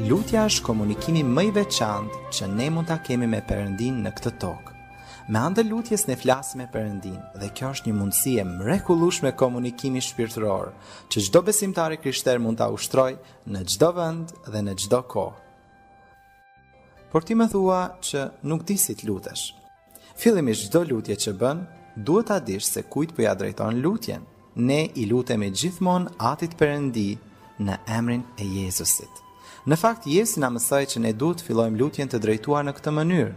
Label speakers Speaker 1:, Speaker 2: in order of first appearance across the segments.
Speaker 1: Lutja është komunikimi më i veçantë që ne mund ta kemi me Perëndin në këtë tokë. Me anë të lutjes ne flasim me Perëndin dhe kjo është një mundësi e mrekullueshme komunikimi shpirtëror që çdo besimtar i krishter mund ta ushtrojë në çdo vend dhe në çdo kohë. Por ti më thua që nuk di si të lutesh. Fillimisht çdo lutje që bën, duhet ta dish se kujt po ja drejton lutjen. Ne i lutemi gjithmonë Atit Perëndi në emrin e Jezusit. Në fakt, Jezusi na mësoi që ne duhet të fillojmë lutjen të drejtuar në këtë mënyrë: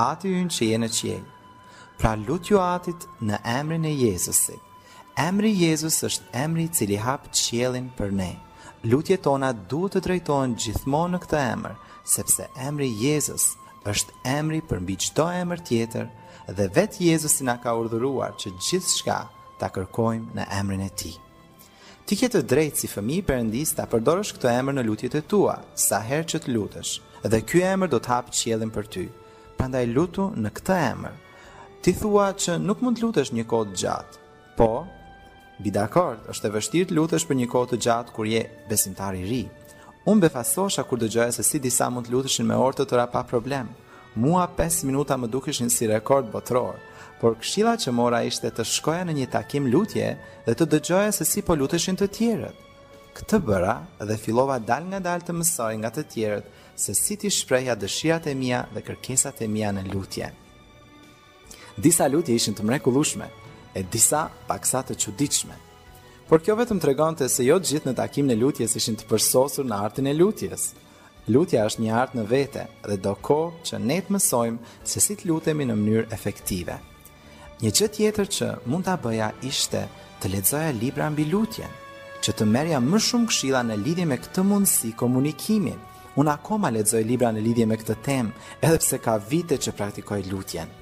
Speaker 1: Ati ynë që je në qiell. Pra lutju Atit në emrin e Jezusit. Emri Jezus është emri i cili hap qiellin për ne. Lutjet tona duhet të drejtohen gjithmonë në këtë emër, sepse emri Jezus është emri përmbi çdo emër tjetër dhe vetë Jezusi na ka urdhëruar që gjithçka ta kërkojmë në emrin e Tij. Ti ke të drejtë si fëmijë i Perëndis ta përdorësh këtë emër në lutjet e tua, sa herë që të lutesh, dhe ky emër do të hapë qiellin për ty. Prandaj lutu në këtë emër. Ti thua që nuk mund të lutesh një kohë të gjatë. Po, bi dakord, është e vështirë të lutesh për një kohë të gjatë kur je besimtar i ri. Unë befasosha kur dëgjoja se si disa mund të luteshin me orë të tëra pa problem. Mua 5 minuta më dukeshin si rekord botror. Por këshilla që mora ishte të shkoja në një takim lutje dhe të dëgjoja se si po luteshin të tjerët. Këtë bëra dhe fillova dal nga dal të mësoj nga të tjerët se si t'i shprehja dëshirat e mia dhe kërkesat e mia në lutje. Disa lutje ishin të mrekullueshme e disa paksa të çuditshme. Por kjo vetëm tregonte se jo të gjithë në takim në lutjes ishin të përsosur në artin e lutjes. Lutja është një art në vete dhe do kohë që ne të mësojmë se si të lutemi në mënyrë efektive. Një gjë tjetër që mund ta bëja ishte të lexoja libra mbi lutjen, që të merrja më shumë këshilla në lidhje me këtë mundësi komunikimi. Unë akoma lexoj libra në lidhje me këtë temë, edhe pse ka vite që praktikoj lutjen.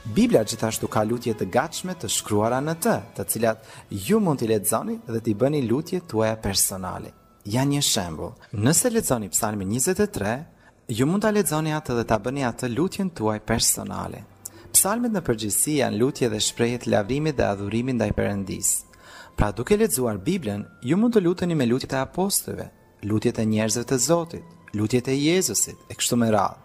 Speaker 1: Bibla gjithashtu ka lutje të gatshme të shkruara në të cilat ju mund t'i lexoni dhe t'i bëni lutjet tuaja personale. Ja një shembull. Nëse lexoni Psalmin 23, ju mund ta lexoni atë dhe ta bëni atë lutjen tuaj personale. Psalmet në përgjithësi janë lutje dhe shprehje të lavdërimit dhe adhurimit ndaj Perëndis. Pra duke lexuar Biblën, ju mund të luteni me lutjet e apostujve, lutjet e njerëzve të Zotit, lutjet e Jezusit e kështu me radhë.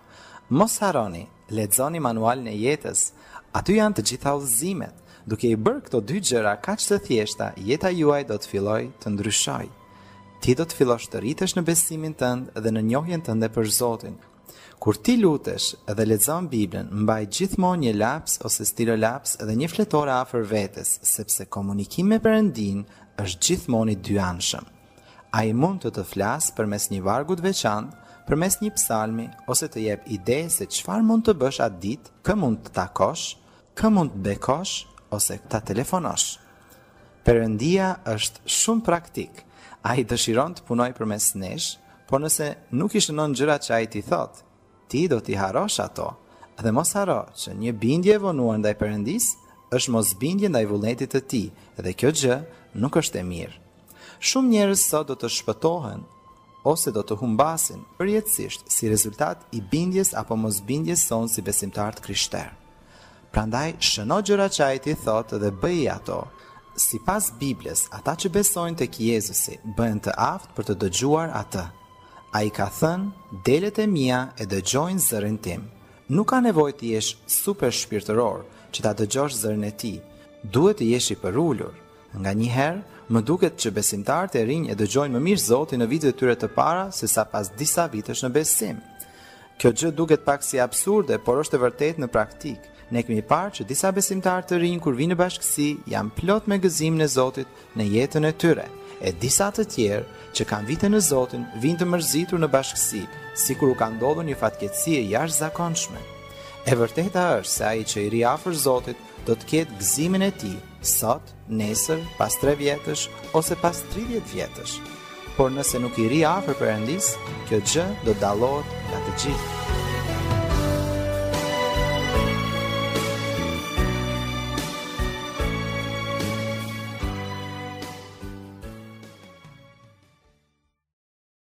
Speaker 1: Mos harroni, lexoni manualin e jetës. Aty janë të gjitha udhëzimet. Duke i bërë këto dy gjëra kaq të thjeshta, jeta juaj do të fillojë të ndryshojë. Ti do të fillosh të rritesh në besimin tënd dhe në njohjen tënde për Zotin. Kur ti lutesh dhe lexon Biblën, mbaj gjithmonë një laps ose stilolaps dhe një fletore afër vetes, sepse komunikimi me Perëndin është gjithmonë i dyanshëm. Ai mund të flasë përmes një vargu të veçantë, përmes një psalmi ose të jep ide se çfarë mund të bësh atë ditë, kë mund të takosh, kë mund të bekosh ose ta telefonosh. Perëndia është shumë praktik. Ai dëshiron të punojë përmes nesh, por nëse nuk i shënon gjërat që ai t'i thotë, ti do t'i harrosh ato. Dhe mos harro që një bindje e vonuar ndaj Perëndis është mosbindje ndaj vullnetit të Tij, dhe kjo gjë nuk është e mirë. Shumë njerëz sot do të shpëtohen ose do të humbasin përjetësisht si rezultat i bindjes apo mosbindjes sonë si besimtar të krishterë. Prandaj shëno gjërat që ai t'i thotë dhe bëj ato. Sipas Biblës, ata që besojnë tek Jezusi bëhen të aftë për të dëgjuar atë. Ai ka thënë, delet e mia e dëgjojnë zërin tim. Nuk ka nevojë të jesh super shpirtëror që ta dëgjosh zërin e tij. Duhet të jesh i përulur. Nganjëherë, më duket që besimtarët e rinj e dëgjojnë më mirë Zotin në vitet e tyre të para se sa pas disa vitesh në besim. Kjo gjë duket pak si absurde, por është e vërtetë në praktikë. Ne kemi parë që disa besimtarë të rinj kur vinë në bashkësi janë plot me gëzimin e Zotit në jetën e tyre. E disa të tjerë që kanë vite në Zotin vinë të mërzitur në bashkësi, sikur u ka ndodhur një fatkeqësi e jashtëzakonshme. E vërteta është se ai që i ri afër Zotit do të ketë gëzimin e tij sot, nesër, pas 3 vjetësh ose pas 30 vjetësh. Por nëse nuk i ri afër Perëndis, kjo gjë do dallohet nga të gjithë.